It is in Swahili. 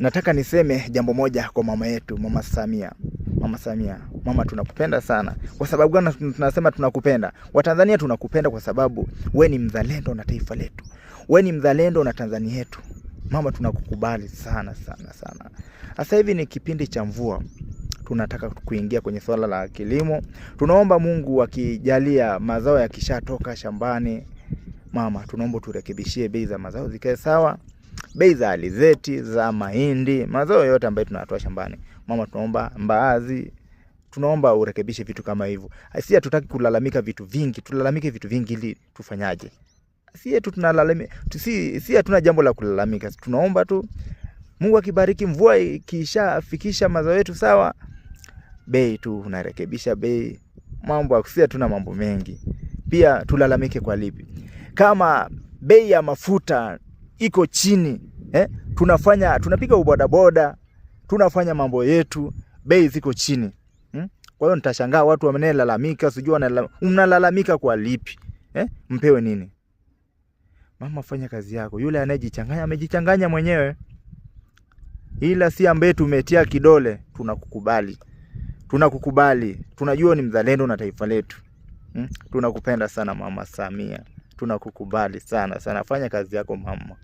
Nataka niseme jambo moja kwa mama yetu, Mama Samia. Mama Samia, mama tunakupenda sana. Kwa sababu gani tunasema tunakupenda? Watanzania tunakupenda kwa sababu we ni mzalendo na taifa letu. We ni mzalendo na Tanzania yetu. Mama tunakukubali sana sana sana. Sasa hivi ni kipindi cha mvua. Tunataka kuingia kwenye swala la kilimo. Tunaomba Mungu akijalia mazao yakishatoka shambani. Mama tunaomba turekebishie bei za mazao zikae sawa. Bei za alizeti, za mahindi, mazao yote ambayo tunatoa shambani. Mama tunaomba mbaazi, tunaomba urekebishe vitu kama hivyo. Sisi hatutaki kulalamika vitu vingi, tulalamike vitu vingi ili tufanyaje? Sisi tunalalamika, sisi hatuna jambo la kulalamika. Tunaomba tu Mungu akibariki mvua ikishafikisha mazao yetu sawa, bei tu unarekebisha bei. Mambo sisi hatuna mambo mengi. Pia tulalamike kwa lipi? Kama bei ya mafuta iko chini, tunapiga ubodaboda, tunafanya mambo yetu, bei ziko chini. Kwa hiyo nitashangaa watu wamenelalamika, sijui unalalamika kwa lipi? Mpewe nini? Mama fanya kazi yako. Yule anayejichanganya amejichanganya mwenyewe. Ila si ambaye tumetia kidole, tunakukubali. Tunakukubali. Tunajua ni mzalendo na taifa letu. Tunakupenda sana Mama Samia. Tunakukubali sana sana. Fanya kazi yako mama.